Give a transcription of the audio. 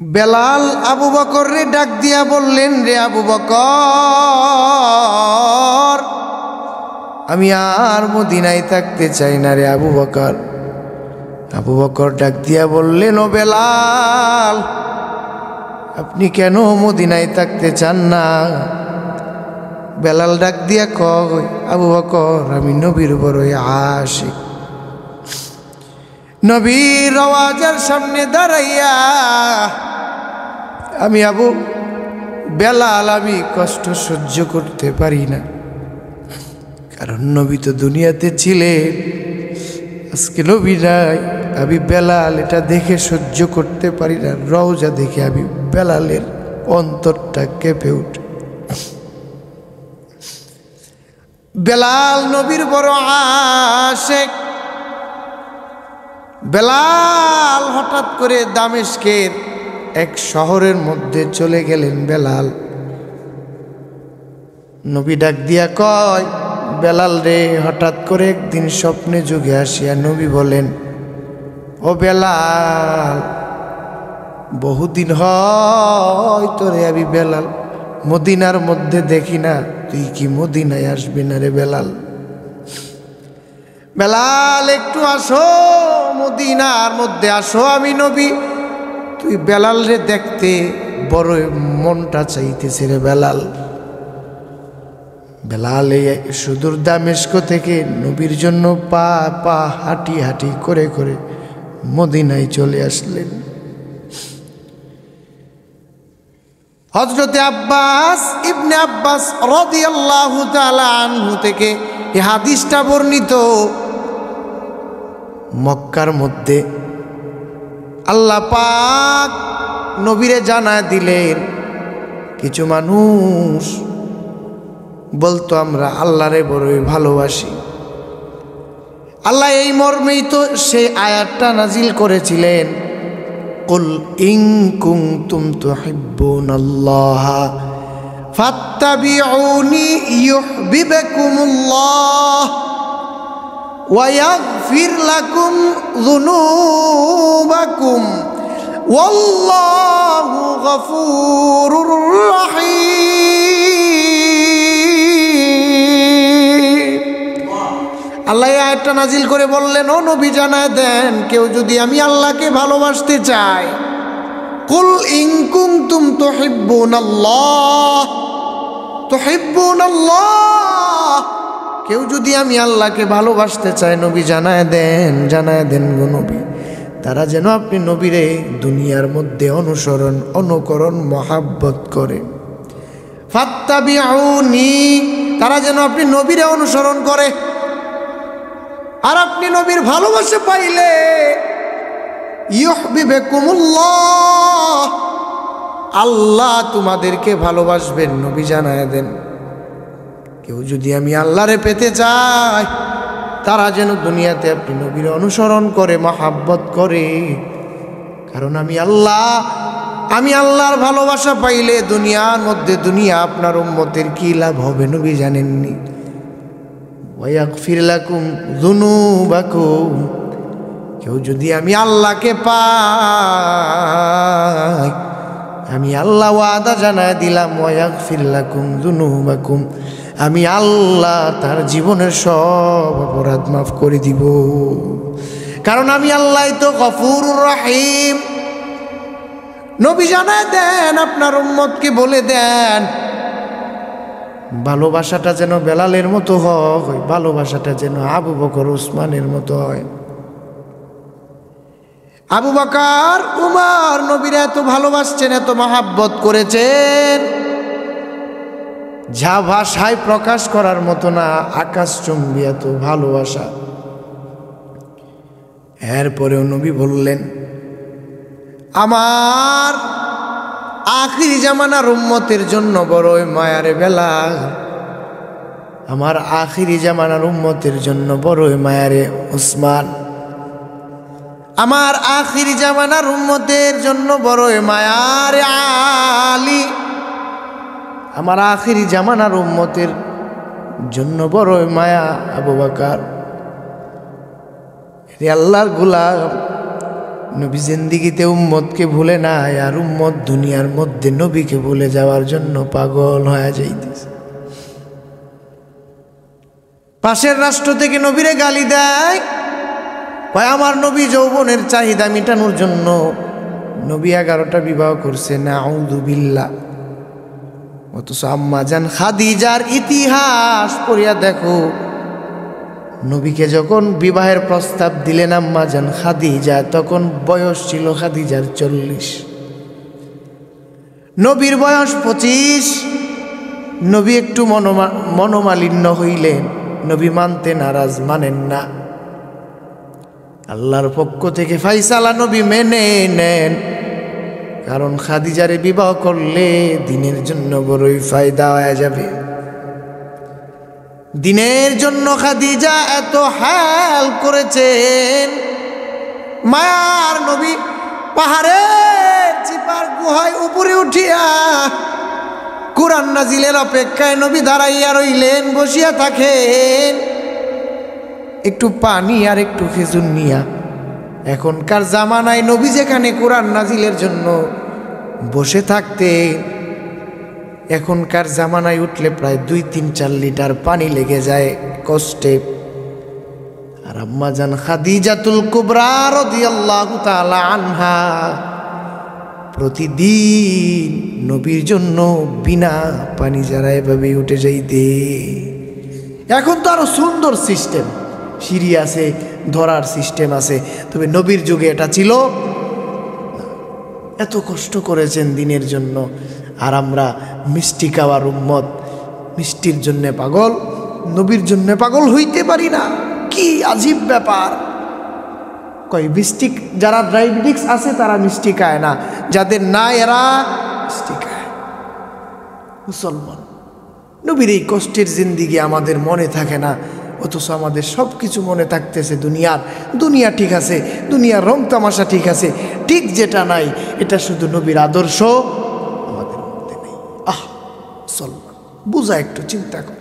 বেলাল আবু বকর রে ডাক দিয়া বললেন, রে আবু বকর, আমি আর মদিনায় থাকতে চাই না রে আবু বকর। আবু বকর ডাক দিয়া বললেন, ও বেলাল, আপনি কেন মদিনায় থাকতে চান না? বেলাল ডাক দিয়া কয়, আবু বকর, আমি নবীর বড়ই আশিক। নবীর রওয়াজার সামনে দাঁড়াইয়া আমি আবু বেলাল আমি কষ্ট সহ্য করতে পারি না, কারণ নবী তো দুনিয়াতে ছিলেন, আজকে নবী নাই। আমি বেলাল এটা দেখে সহ্য করতে পারি না। রওজা দেখে আমি বেলালের অন্তরটা কেঁপে উঠে। বেলাল নবীর বড় আশিক। বেলাল হঠাৎ করে দামেস্কের এক শহরের মধ্যে চলে গেলেন। বেলাল নবী ডাক দিয়া কয়, বেলাল রে, হঠাৎ করে একদিন স্বপ্নে যুগে আসিয়া নবী বলেন, ও বেলাল, বহুদিন হয় তোরে আমি বেলাল মদিনার মধ্যে দেখি না, তুই কি মদিনায় আসবি না রে বেলাল? বেলাল একটু আসো, মদিনার মধ্যে আসো, আমি নবী তুই বেলাল রে দেখতে বড় মনটা চাইতেছে রে বেলাল। বেলাল সুদূর দামেস্ক থেকে নবীর জন্য পা পা হাঁটি হাঁটি করে করে মদিনায় চলে আসলেন। হযরতে আব্বাস ইবনে আব্বাস রাদিয়াল্লাহু তাআলা আনহু থেকে এই হাদিসটা বর্ণিত। মক্কার মধ্যে আল্লাহ পাক নবীরে জানায় দিলেন, কিছু মানুষ বলতো আমরা আল্লাহরে বড়ই ভালোবাসি। আল্লাহ এই মর্মেই তো সেই আয়াতটা নাজিল করেছিলেন, কুল ইন কুনতুম তুহিব্বুনাল্লাহ ফাত্তাবিউনি ইউহিব্বুকুমুল্লাহ ওয়া ইয়াগফির লাকুম যুনুবাকুম ওয়াল্লাহু গফুরুর রহিম। আল্লাহ এই আয়াতটা নাজিল করে বললেন, ও নবী জানায় দেন, কেউ যদি আমি আল্লাহকে ভালোবাসতে চাই, কুল ইন কুনতুম তুহিব্বুনাল্লাহ তুহিব্বুনাল্লাহ, কেউ যদি আমি আল্লাহকে ভালোবাসতে চায়, নবী জানায় দেন গো নবী, তারা যেন আপনি নবীরে দুনিয়ার মধ্যে অনুসরণ অনুকরণ মহাব্বত করে। ফাত্তাবিউনি, তারা যেন আপনি নবীরে অনুসরণ করে। আর আপনি নবীর ভালোবাসা পাইলে ইউহিব্বুকুমুল্লাহ, আল্লাহ তোমাদেরকে ভালোবাসবেন। নবী জানায় দেন, কেউ যদি আমি আল্লাহরে পেতে চায়, তারা যেন দুনিয়াতে আপনি নবীর অনুসরণ করে মহাব্বত করে। কারণ আমি আল্লাহর ভালোবাসা পাইলে দুনিয়ার মধ্যে দুনিয়া আপনার উম্মতের কি লাভ হবে নবী জানেননি? ওয়াগফির লাকুম যুনুবাকুম, কেউ যদি আমি আল্লাহকে পাই, আমি আল্লাহ ওয়াদা জানায় দিলাম, ওয়াগফির লাকুম যুনুবাকুম, আমি আল্লাহ তার জীবনের সব অপরাধ মাফ করে দিব। কারণ আমি আল্লাহ তো গফুরুর রহিম। নবী জানায় দেন, আপনার উম্মতকে বলে দেন, ভালোবাসাটা যেন বেলালের মতো হয়, ভালোবাসাটা যেন আবু বকর উসমানের মতো হয়। আবু বকর উমর নবীরা এত ভালোবাসছেন, এত মহাব্বত করেছেন, যা ভাষায় প্রকাশ করার মতো না, আকাশচুম্বী এত ভালোবাসা। এরপরেও নবী বললেন, আমার আখিরি জামানার উম্মতের জন্য বড়ই মায়ারে বেলাল, আমার আখিরি জামানার উম্মতের জন্য বড়ই মায়ারে উসমান, আমার আখিরি জামানার উম্মতের জন্য বড়ই মায়ারে আলী, আমার আখিরি জামানার উম্মতের জন্য বড়ই মায়া আবু বকর। হে আল্লাহর গোলাম, নবী জিন্দিগিতে উম্মতকে ভুলে নাই, আর উম্মত দুনিয়ার মধ্যে নবীকে ভুলে যাওয়ার জন্য পাগল হয়ে যাইতেছে। পাশের রাষ্ট্র থেকে নবীরে গালি দেয়, কয় আমার নবী যৌবনের চাহিদা মেটানোর জন্য নবী 11টা বিবাহ করছে, নাউযু বিল্লাহ। অথচ আম্মা জান খাদিজার ইতিহাস পড়িয়া দেখো, নবীকে যখন বিবাহের প্রস্তাব দিলেন আম্মা জান খাদিজা, তখন বয়স ছিল খাদিজার 40, নবীর বয়স 25। নবী একটু মনোমালিন্য হইলেন, নবী মানতে নারাজ, মানেন না। আল্লাহর পক্ষ থেকে ফাইসালা নবী মেনে নেন, কারণ খাদিজারে বিবাহ করলে দিনের জন্য বড়ই ফায়দা হয়ে যাবে। দিনের জন্য খাদিজা এত হাল করেছেন, মায়ার নবী পাহাড়ের চিপার গুহায় উপরে উঠিয়া কুরআন নাজিলের অপেক্ষায় নবী দাঁড়াইয়া রইলেন, বসিয়া থাকেন, একটু পানি আর একটু খেজুর নিয়া। এখনকার জামানায় নবী যেখানে কুরআন নাজিলের জন্য বসে থাকতেন, এখনকার জামানায় উঠলে প্রায় 2-3-4 লিটার পানি লেগে যায় কষ্টে। আর আম্মা জান খাদিজাতুল কুবরা রাদিয়াল্লাহু তাআলা আনহা প্রতিদিন নবীর জন্য বিনা পানি যারা এভাবে উঠে যাইতে। এখন তো আরো সুন্দর সিস্টেম, সিঁড়ি আছে, ধরার সিস্টেম আছে, তবে নবীর যুগে এটা ছিল। এত কষ্ট করেছেন দিনের জন্য, আর আমরা মিষ্টি খাওয়ার উম্মত, মিষ্টির জন্যে পাগল, নবীর জন্য পাগল হইতে পারি না। কি আজীব ব্যাপার! কই মিষ্টি, যারা ডায়াবেটিস আছে তারা মিষ্টি খায় না, যাদের না এরা মিষ্টি খায়। মুসলমান, নবীর এই কষ্টের জিন্দিগি আমাদের মনে থাকে না, অথচ আমাদের সব কিছু মনে থাকতেছে দুনিয়া ঠিক আছে, দুনিয়ার রং তামাশা ঠিক আছে, ঠিক যেটা নাই এটা শুধু নবীর আদর্শ আমাদের মধ্যে নেই। মুসলমান বুঝা, একটু চিন্তা কর।